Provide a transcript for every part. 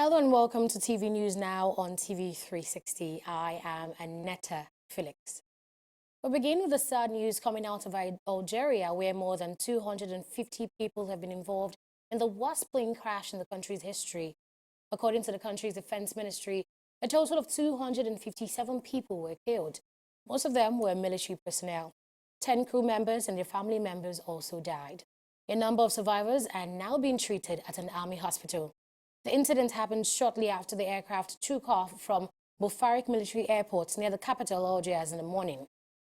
Hello and welcome to TV News Now on TV360. I am Annetta Felix. We'll begin with the sad news coming out of Algeria, where more than 250 people have been involved in the worst plane crash in the country's history. According to the country's defense ministry, a total of 257 people were killed. Most of them were military personnel. 10 crew members and their family members also died. A number of survivors are now being treated at an army hospital. The incident happened shortly after the aircraft took off from Bofarik military airport near the capital, Algiers, in the morning.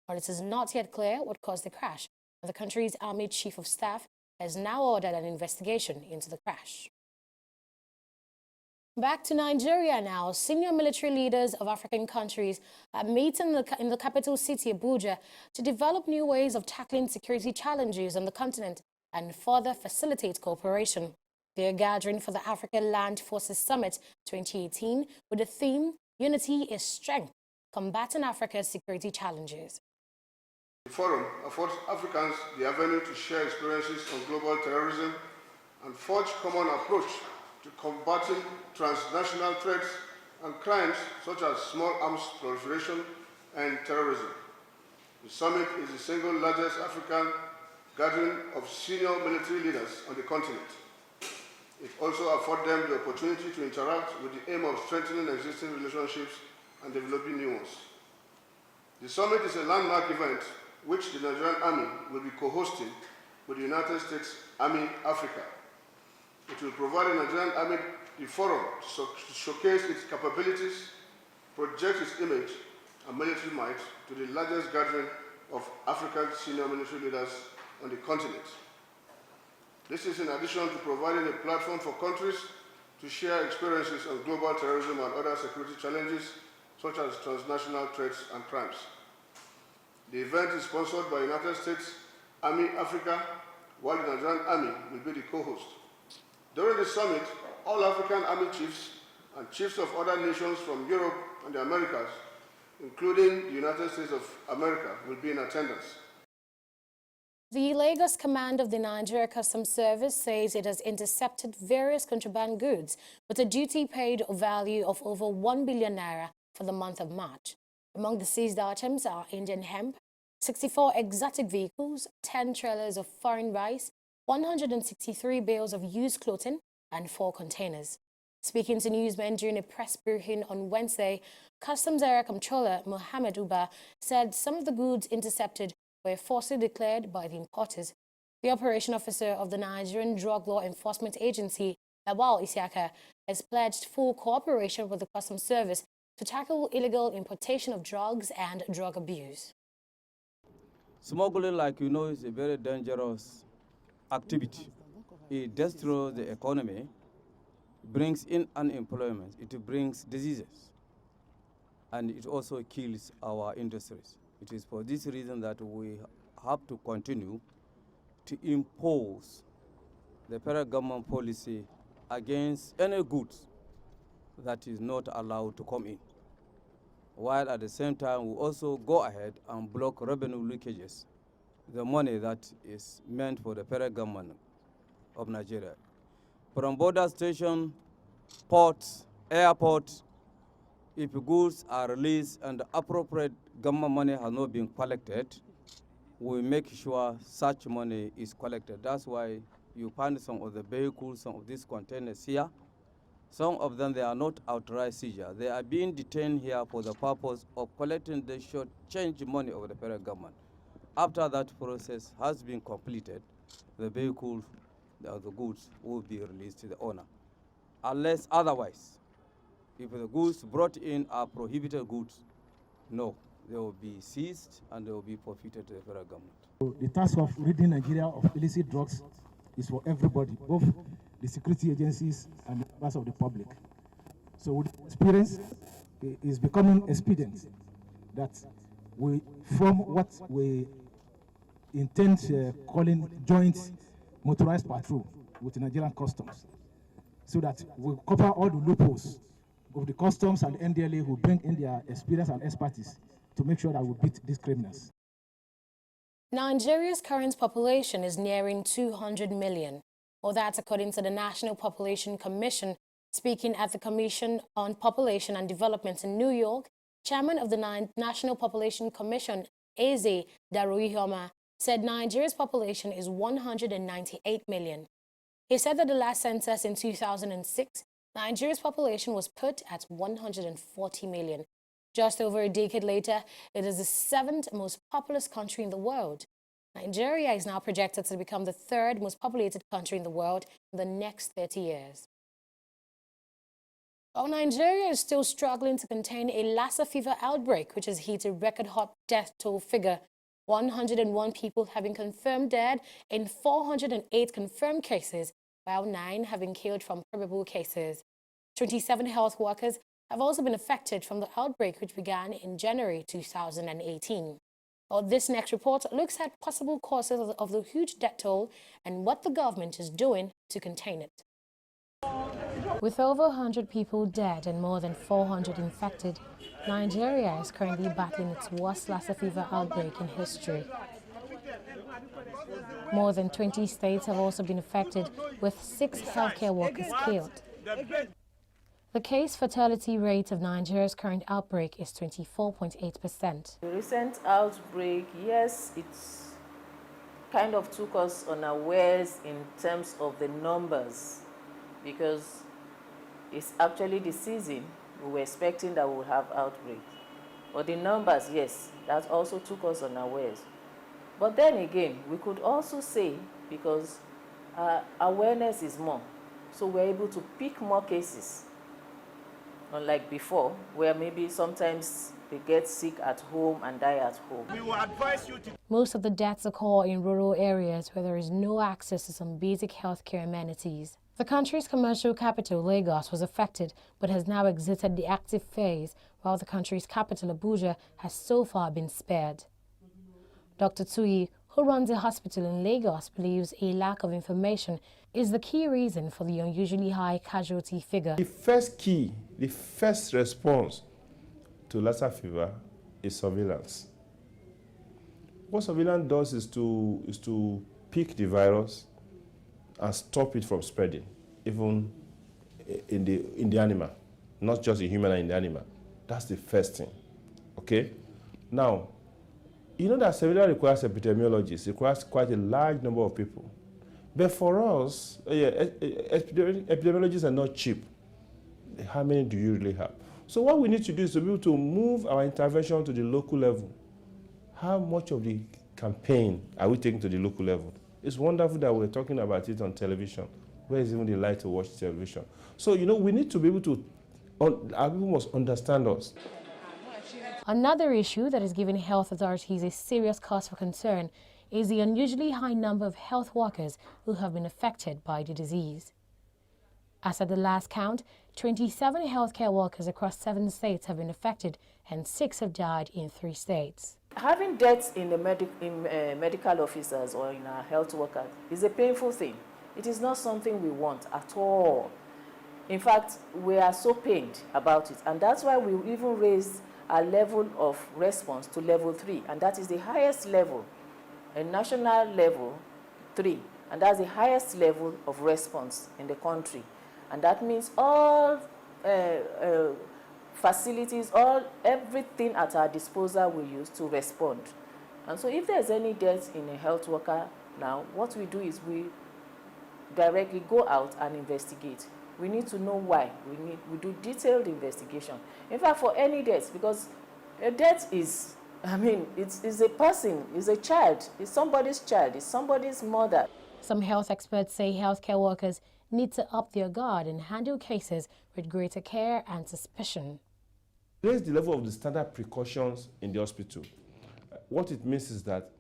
But it is not yet clear what caused the crash, and the country's army chief of staff has now ordered an investigation into the crash. Back to Nigeria now. Senior military leaders of African countries are meeting in the capital city, Abuja, to develop new ways of tackling security challenges on the continent and further facilitate cooperation. They are gathering for the African Land Forces Summit 2018 with the theme, Unity is Strength, Combating Africa's Security Challenges. The forum affords Africans the avenue to share experiences on global terrorism and forge common approach to combating transnational threats and crimes such as small arms proliferation and terrorism. The summit is the single largest African gathering of senior military leaders on the continent. It also affords them the opportunity to interact with the aim of strengthening existing relationships and developing new ones. The summit is a landmark event which the Nigerian Army will be co-hosting with the United States Army Africa. It will provide the Nigerian Army the forum to showcase its capabilities, project its image and military might to the largest gathering of African senior military leaders on the continent. This is in addition to providing a platform for countries to share experiences on global terrorism and other security challenges such as transnational threats and crimes. The event is sponsored by United States Army Africa, while the Nigerian Army will be the co-host. During the summit, all African Army chiefs and chiefs of other nations from Europe and the Americas, including the United States of America, will be in attendance. The Lagos command of the Nigeria Customs Service says it has intercepted various contraband goods with a duty paid value of over 1 billion naira for the month of March. Among the seized items are Indian hemp, 64 exotic vehicles, 10 trailers of foreign rice, 163 bales of used clothing, and 4 containers. Speaking to newsmen during a press briefing on Wednesday, Customs Area Comptroller Mohammed Uba said some of the goods intercepted were falsely declared by the importers. The operation officer of the Nigerian Drug Law Enforcement Agency, Lawal Isiaka, has pledged full cooperation with the Customs Service to tackle illegal importation of drugs and drug abuse. Smuggling, like you know, is a very dangerous activity. It destroys the economy, brings in unemployment, it brings diseases, and it also kills our industries. It is for this reason that we have to continue to impose the federal government policy against any goods that is not allowed to come in, while at the same time we also go ahead and block revenue leakages, the money that is meant for the federal government of Nigeria. From border station, ports, airports, if goods are released and the appropriate government money has not been collected, we make sure such money is collected. That's why you find some of the vehicles, some of these containers here. Some of them, they are not authorized seizure. They are being detained here for the purpose of collecting the short change money of the federal government. After that process has been completed, the vehicles, the goods will be released to the owner. Unless otherwise, if the goods brought in are prohibited goods, no, they will be seized and they will be forfeited to the federal government. The task of ridding Nigeria of illicit drugs is for everybody, both the security agencies and the members of the public. So with experience, it is becoming expedient that we form what we intend calling joint motorized patrol with the Nigerian Customs, so that we cover all the loopholes of the customs and NDLA who bring in their experience and expertise to make sure that we beat these criminals. Nigeria's current population is nearing 200 million, or that's according to the National Population Commission Speaking at the Commission on Population and Development in New York, Chairman of the National Population Commission, Eze Daruihoma, said Nigeria's population is 198 million. He said that the last census in 2006, Nigeria's population was put at 140 million. Just over a decade later, it is the 7th most populous country in the world. Nigeria is now projected to become the 3rd most populated country in the world in the next 30 years. While Nigeria is still struggling to contain a Lassa fever outbreak, which has hit a record-hot death toll figure, 101 people have been confirmed dead in 408 confirmed cases, while 9 have been killed from probable cases. 27 health workers have also been affected from the outbreak, which began in January 2018. Well, this next report looks at possible causes of the huge death toll and what the government is doing to contain it. With over 100 people dead and more than 400 infected, Nigeria is currently battling its worst Lassa fever outbreak in history. More than 20 states have also been affected, with 6 healthcare workers killed. The case fatality rate of Nigeria's current outbreak is 24.8%. The recent outbreak, yes, it's kind of took us unawares in terms of the numbers, because it's actually the season. We were expecting that we would have outbreak. But the numbers, yes, that also took us unawares. But then again, we could also say, because awareness is more, so we're able to pick more cases. Unlike before, where maybe sometimes they get sick at home and die at home. We will advise you to... Most of the deaths occur in rural areas where there is no access to some basic healthcare amenities. The country's commercial capital, Lagos, was affected but has now exited the active phase, while the country's capital, Abuja, has so far been spared. Dr. Tuyi, who runs a hospital in Lagos, believes a lack of information is the key reason for the unusually high casualty figure. The first response to Lassa fever is surveillance. What surveillance does is to pick the virus and stop it from spreading, even in the animal, not just in human and in the animal. That's the first thing. Okay? Now, you know that surveillance requires epidemiologists. It requires quite a large number of people. But for us, epidemiologists are not cheap. How many do you really have? So what we need to do is to be able to move our intervention to the local level. How much of the campaign are we taking to the local level? It's wonderful that we're talking about it on television. Where is even the light to watch television? So, you know, we need to be able to, our people must understand us. Another issue that is giving health authorities a serious cause for concern is the unusually high number of health workers who have been affected by the disease. As at the last count, 27 healthcare workers across 7 states have been affected and 6 have died in 3 states. Having deaths in the medical officers or in our health workers is a painful thing. It is not something we want at all. In fact, we are so pained about it, and that's why we even raised our level of response to level 3, and that is the highest level, a national level 3, and that's the highest level of response in the country. And that means all facilities, everything at our disposal we use to respond. And so if there's any death in a health worker now, what we do is we directly go out and investigate. We need to know why. We do detailed investigation. In fact, for any death, because a death is, I mean, it's a person, it's a child, it's somebody's child, it's somebody's mother. Some health experts say healthcare workers need to up their guard and handle cases with greater care and suspicion. Raise the level of the standard precautions in the hospital. What it means is that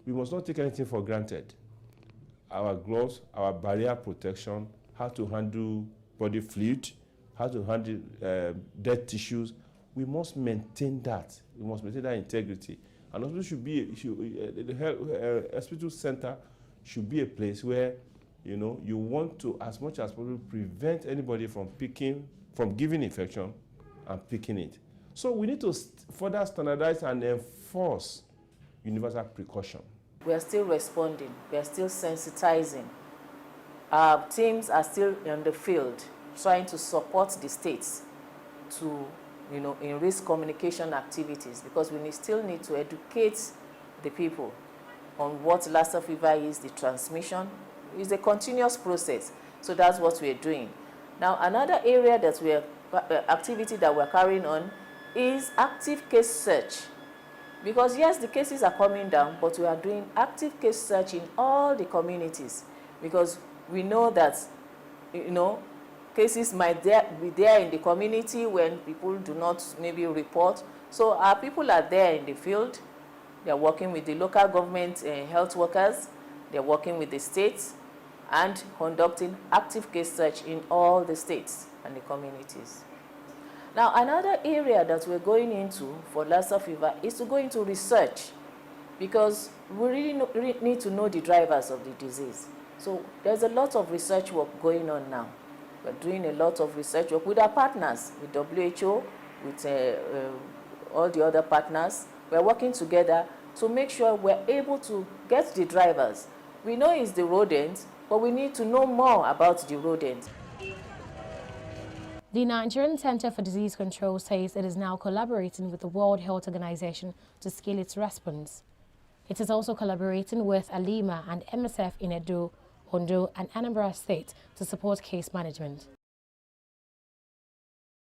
we must not take anything for granted. Our gloves, our barrier protection, how to handle body fluid, how to handle dead tissues. We must maintain that. We must maintain that integrity. And hospital should be, the hospital center should be a place where, you know, you want to, as much as possible, prevent anybody from giving infection and picking it. So we need to further standardize and enforce universal precaution. We are still responding. We are still sensitizing. Our teams are still in the field. trying to support the states to, in risk communication activities, because we still need to educate the people on what Lassa fever is, the transmission. It's a continuous process. So that's what we're doing. Now, another area that activity that we're carrying on is active case search. Because yes, the cases are coming down, but we are doing active case search in all the communities, because we know that, cases might be there in the community when people do not maybe report. So our people are there in the field. They're working with the local government health workers. They're working with the states and conducting active case search in all the states and the communities. Now, another area that we're going into for Lassa fever is to go into research, because we really need to know the drivers of the disease. So there's a lot of research work going on now. We're doing a lot of research work with our partners, with WHO, with all the other partners. We're working together to make sure we're able to get the drivers. We know it's the rodents, but we need to know more about the rodents. The Nigerian Center for Disease Control says it is now collaborating with the World Health Organization to scale its response. It is also collaborating with Alima and MSF in Edo, Ondo and Anambra State to support case management.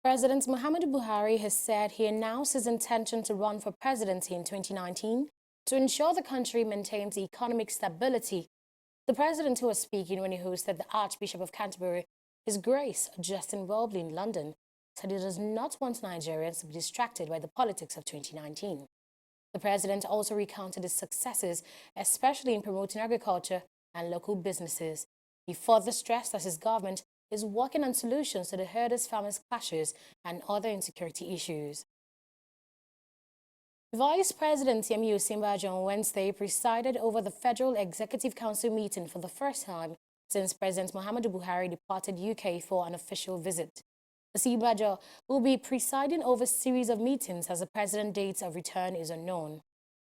President Muhammadu Buhari has said he announced his intention to run for presidency in 2019 to ensure the country maintains economic stability. The president, who was speaking when he hosted the Archbishop of Canterbury, His Grace Justin Welby in London, said he does not want Nigerians to be distracted by the politics of 2019. The president also recounted his successes, especially in promoting agriculture and local businesses. He further stressed that his government is working on solutions to the herders-farmers clashes and other insecurity issues. Vice President Yemi Osinbajo on Wednesday presided over the Federal Executive Council meeting for the first time since President Muhammadu Buhari departed UK for an official visit. Osinbajo will be presiding over a series of meetings as the president's date of return is unknown.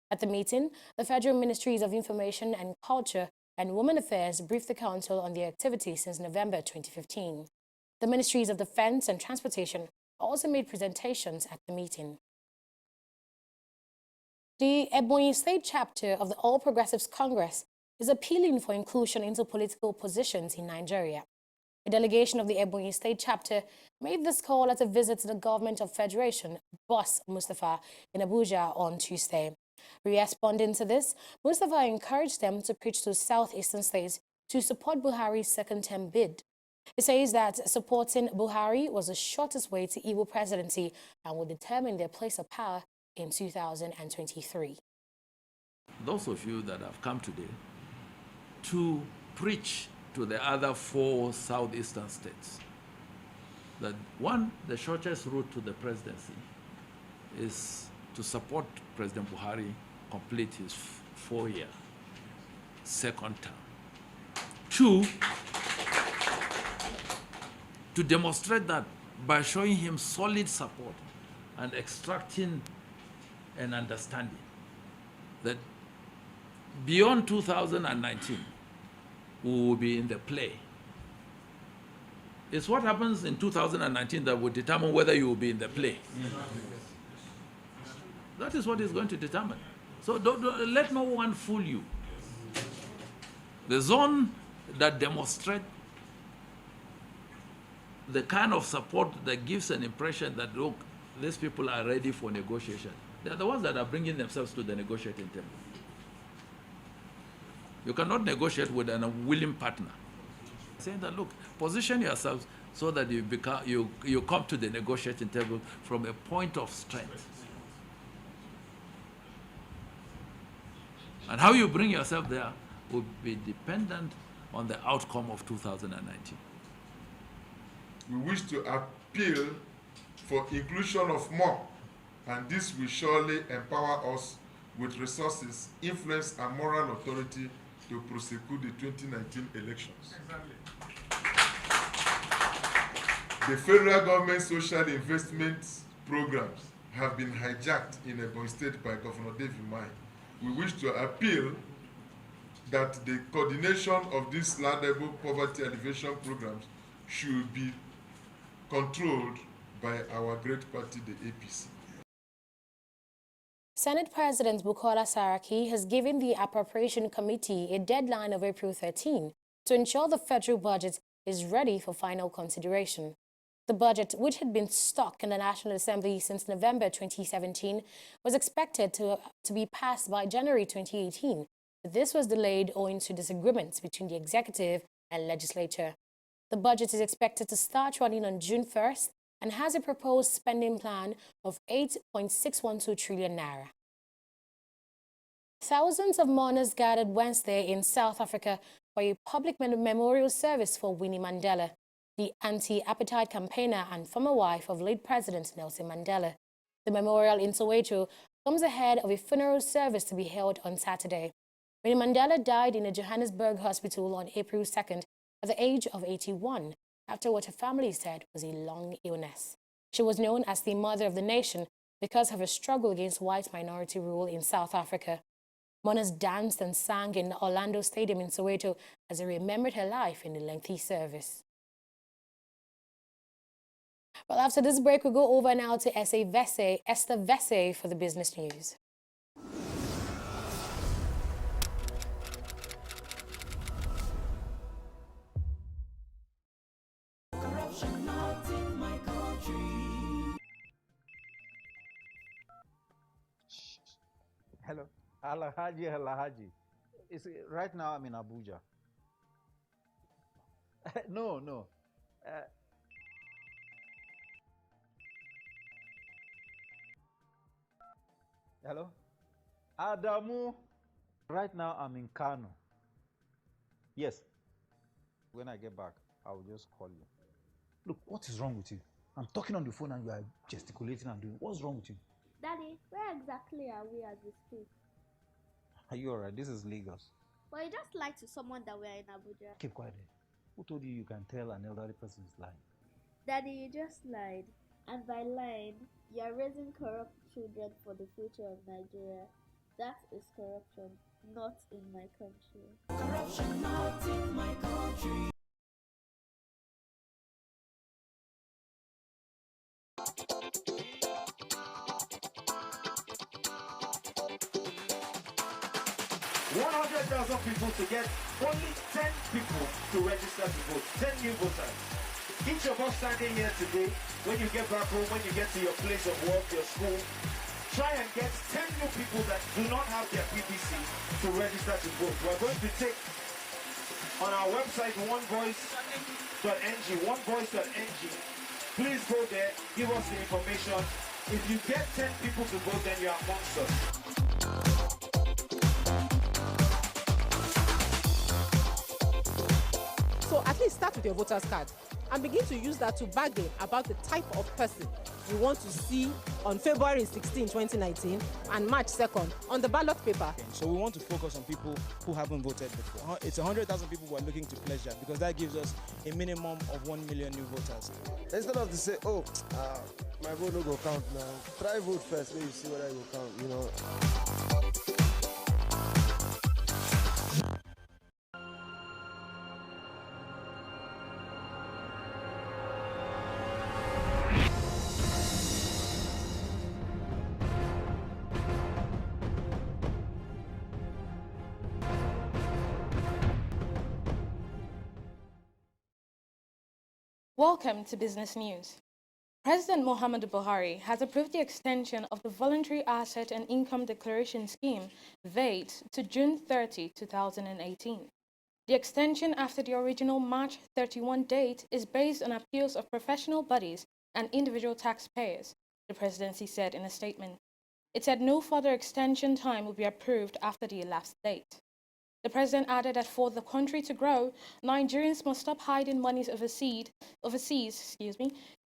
At the meeting, the Federal Ministries of Information and Culture and Women Affairs briefed the Council on their activities since November 2015. The Ministries of Defense and Transportation also made presentations at the meeting. The Ebonyi State chapter of the All Progressives Congress is appealing for inclusion into political positions in Nigeria. A delegation of the Ebonyi State chapter made this call at a visit to the Government of Federation, Boss Mustafa, in Abuja on Tuesday. Responding to this, Mustafa encouraged them to preach to southeastern states to support Buhari's second-term bid. He says that supporting Buhari was the shortest way to Igbo presidency and will determine their place of power in 2023. Those of you that have come today to preach to the other 4 southeastern states that, one, the shortest route to the presidency is to support President Buhari complete his 4-year second term. 2, to demonstrate that by showing him solid support and extracting an understanding that beyond 2019 we will be in the play. It's what happens in 2019 that will determine whether you will be in the play. That is what is going to determine. So don't let no one fool you. The zone that demonstrates the kind of support that gives an impression that, look, these people are ready for negotiation, they're the ones that are bringing themselves to the negotiating table. You cannot negotiate with an unwilling partner. Saying that, look, position yourselves so that you come to the negotiating table from a point of strength. And how you bring yourself there will be dependent on the outcome of 2019. We wish to appeal for inclusion of more, and this will surely empower us with resources, influence, and moral authority to prosecute the 2019 elections. Exactly. The federal government social investment programs have been hijacked in Ebonyi State by Governor David Umahi. We wish to appeal that the coordination of these laudable poverty alleviation programs should be controlled by our great party, the APC. Senate President Bukola Saraki has given the Appropriation Committee a deadline of April 13 to ensure the federal budget is ready for final consideration. The budget, which had been stuck in the National Assembly since November 2017, was expected to be passed by January 2018. But this was delayed owing to disagreements between the executive and legislature. The budget is expected to start running on June 1st and has a proposed spending plan of 8.612 trillion naira. Thousands of mourners gathered Wednesday in South Africa for a public memorial service for Winnie Mandela, the anti-apartheid campaigner and former wife of late President Nelson Mandela. The memorial in Soweto comes ahead of a funeral service to be held on Saturday. Winnie Mandela died in a Johannesburg hospital on April 2nd at the age of 81, after what her family said was a long illness. She was known as the mother of the nation because of her struggle against white minority rule in South Africa. Mourners danced and sang in the Orlando Stadium in Soweto as they remembered her life in the lengthy service. Well, after this break, we'll go over now to Esther Vesse for the business news. Hello, Alahaji. Right now I'm in Abuja. No. Hello, Adamu. Right now I'm in Kano. Yes. When I get back, I'll just call you. Look, what is wrong with you? I'm talking on the phone and you are gesticulating and doing. What's wrong with you? Daddy, where exactly are we as we speak? Are you alright? This is Lagos. Well, you just lied to someone that we are in Abuja. Keep quiet. Who told you you can tell an elderly person is lying? Daddy, you just lied. And by lying, you are raising corrupt children for the future of Nigeria. That is corruption, not in my country. Corruption, not in my country. People to get only 10 people to register to vote, 10 new voters. Each of us standing here today, when you get back home, when you get to your place of work, your school, try and get 10 new people that do not have their PPC to register to vote. We're going to take on our website onevoice.ng, please go there, give us the information. If you get 10 people to vote, then you're amongst us. So at least start with your voter's card and begin to use that to bargain about the type of person you want to see on February 16, 2019 and March 2nd on the ballot paper. So we want to focus on people who haven't voted before. It's 100,000 people who are looking to pledge that because that gives us a minimum of 1 million new voters. Instead of to say, my vote no go count now, try vote first, maybe see whether it will count, you know. Welcome to Business News. President Muhammadu Buhari has approved the extension of the Voluntary Asset and Income Declaration Scheme, VAT, to June 30, 2018. The extension after the original March 31 date is based on appeals of professional bodies and individual taxpayers, the presidency said in a statement. It said no further extension time will be approved after the elapsed date. The president added that for the country to grow, Nigerians must stop hiding monies overseas,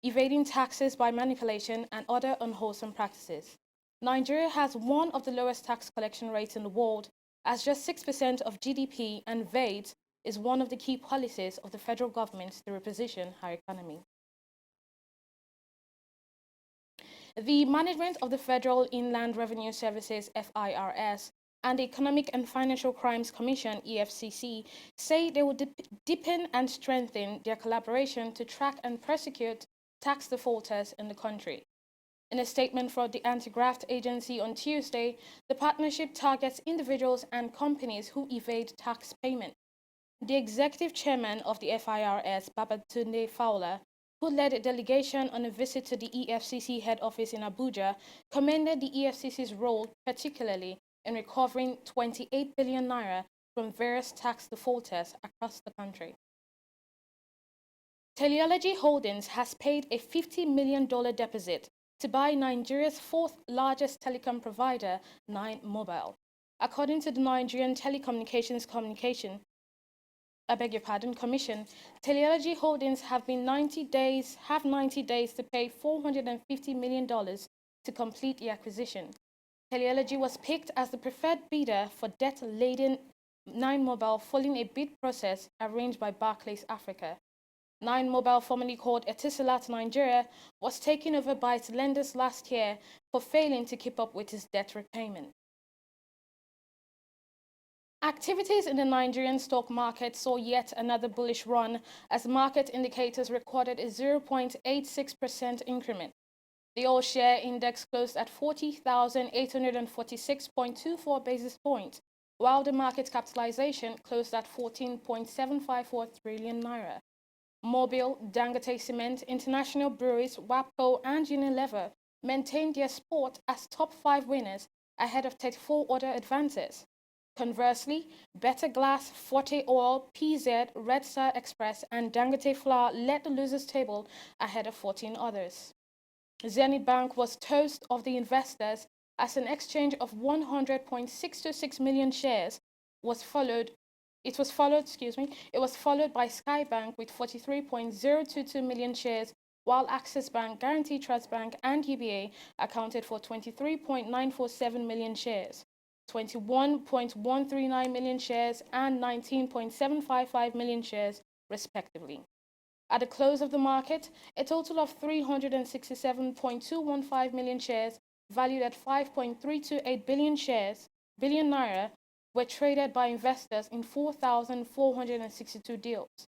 evading taxes by manipulation and other unwholesome practices. Nigeria has one of the lowest tax collection rates in the world, as just 6% of GDP, and VAT is one of the key policies of the federal government to reposition our economy. The management of the Federal Inland Revenue Services, FIRS, and the Economic and Financial Crimes Commission, EFCC, say they will deepen and strengthen their collaboration to track and prosecute tax defaulters in the country. In a statement from the anti-graft agency on Tuesday, the partnership targets individuals and companies who evade tax payment. The executive chairman of the FIRS, Babatunde Fowler, who led a delegation on a visit to the EFCC head office in Abuja, commended the EFCC's role, particularly in recovering 28 billion naira from various tax defaulters across the country. Teleology Holdings has paid a $50 million deposit to buy Nigeria's fourth largest telecom provider, Nine Mobile. According to the Nigerian Telecommunications Commission, Teleology Holdings have 90 days to pay $450 million to complete the acquisition. Teleology was picked as the preferred bidder for debt-laden Nine Mobile following a bid process arranged by Barclays Africa. Nine Mobile, formerly called Etisalat Nigeria, was taken over by its lenders last year for failing to keep up with its debt repayment. Activities in the Nigerian stock market saw yet another bullish run as market indicators recorded a 0.86% increment. The all-share index closed at 40,846.24 basis points, while the market capitalization closed at 14.754 trillion naira. Mobil, Dangote Cement, International Breweries, WAPCO, and Unilever maintained their spot as top 5 winners ahead of 34 other advances. Conversely, Better Glass, Forte Oil, PZ, Red Star Express, and Dangote Flour led the losers table ahead of 14 others. Zenith Bank was toast of the investors as an exchange of 100.626 million shares was followed. It was followed by Skybank with 43.022 million shares, while Access Bank, Guarantee Trust Bank, and UBA accounted for 23.947 million shares, 21.139 million shares, and 19.755 million shares, respectively. At the close of the market, a total of 367.215 million shares, valued at 5.328 billion naira, were traded by investors in 4,462 deals.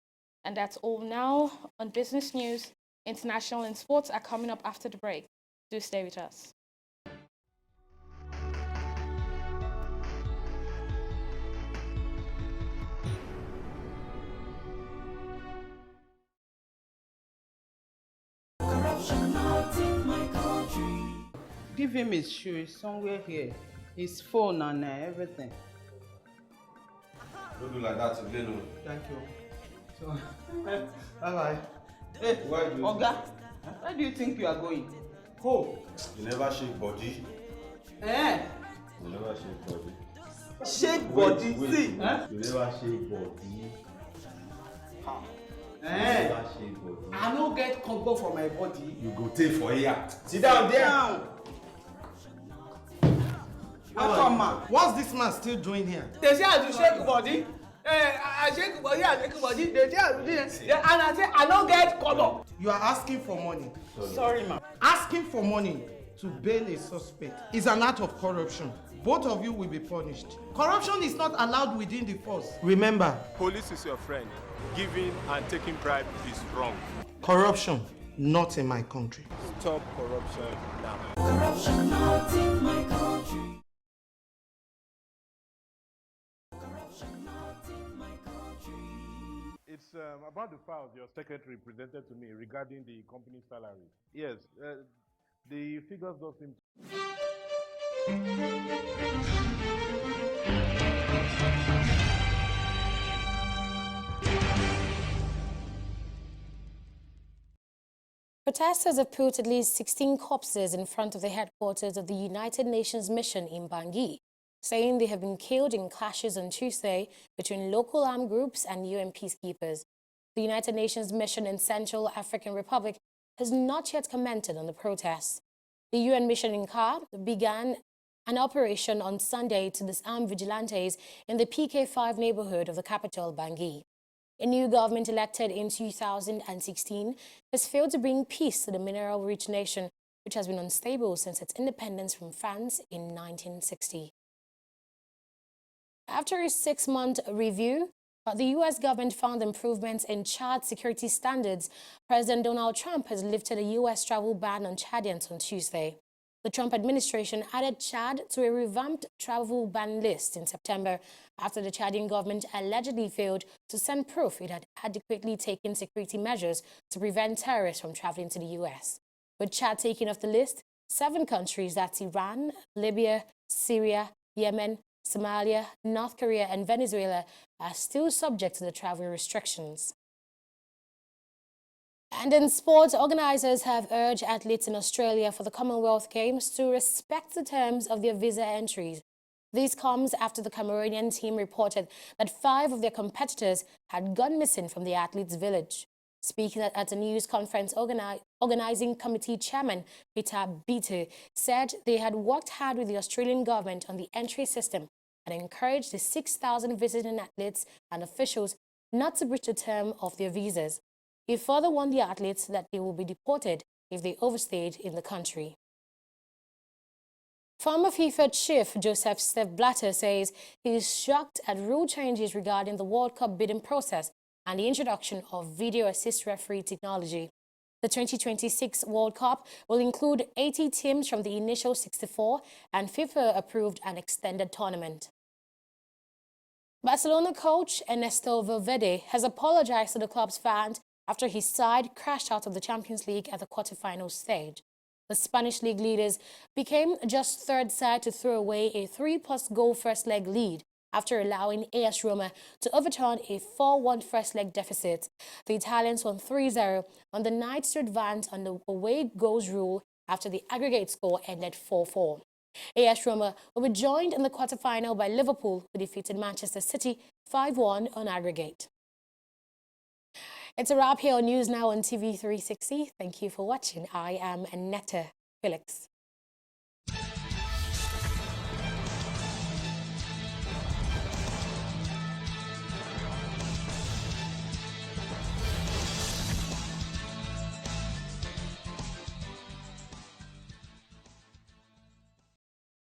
And that's all now on Business News. International and sports are coming up after the break. Do stay with us. Give him his shoes somewhere here, his phone and everything. Don't do like that again. Thank you. So, bye-bye. Hey, Oga, where do you think you are going? Home. You never shake body. Eh? You never shake body. Shake body, see? Huh? You never shake body. Eh? I don't get combo for my body. You go take for here. Sit down there. Down. Welcome, man. What's this man still doing here? They say I do shake body. I shake body, I shake body. They say I do this. And I say I don't get combo. You are asking for money. Sorry, man. Asking for money to bail a suspect is an act of corruption. Both of you will be punished. Corruption is not allowed within the force. Remember, police is your friend. Giving and taking bribe is wrong. Corruption, not in my country. Stop corruption now. Corruption not in my country. It's about the files your secretary presented to me regarding the company salary. Yes, the figures don't seem Protesters have put at least 16 corpses in front of the headquarters of the United Nations mission in Bangui, saying they have been killed in clashes on Tuesday between local armed groups and UN peacekeepers. The United Nations mission in Central African Republic has not yet commented on the protests. The UN mission in Car began an operation on Sunday to disarm vigilantes in the PK5 neighborhood of the capital, Bangui. A new government elected in 2016 has failed to bring peace to the mineral-rich nation, which has been unstable since its independence from France in 1960. After a 6-month review, The U.S. government found improvements in Chad security standards. President Donald Trump has lifted a U.S. travel ban on Chadians on Tuesday. The Trump administration added Chad to a revamped travel ban list in September after the Chadian government allegedly failed to send proof it had adequately taken security measures to prevent terrorists from traveling to the U.S. With Chad taken off the list, 7 countries, that's Iran, Libya, Syria, Yemen, Somalia, North Korea and Venezuela, are still subject to the travel restrictions. And in sports, organisers have urged athletes in Australia for the Commonwealth Games to respect the terms of their visa entries. This comes after the Cameroonian team reported that 5 of their competitors had gone missing from the athletes' village. Speaking at a news conference, organising committee chairman Peter Bitte said they had worked hard with the Australian government on the entry system and encouraged the 6,000 visiting athletes and officials not to breach the term of their visas. He further warned the athletes that they will be deported if they overstayed in the country. Former FIFA chief Joseph Sepp Blatter says he is shocked at rule changes regarding the World Cup bidding process and the introduction of video assist referee technology. The 2026 World Cup will include 80 teams from the initial 64, and FIFA approved an extended tournament. Barcelona coach Ernesto Valverde has apologized to the club's fans after his side crashed out of the Champions League at the quarterfinal stage. The Spanish league leaders became just third side to throw away a 3+ goal first leg lead after allowing AS Roma to overturn a 4-1 first leg deficit. The Italians won 3-0 on the night to advance on the away goals rule after the aggregate score ended 4-4. AS Roma will be joined in the quarterfinal by Liverpool, who defeated Manchester City 5-1 on aggregate. It's a wrap here on News Now on TV360. Thank you for watching. I am Annetta Felix.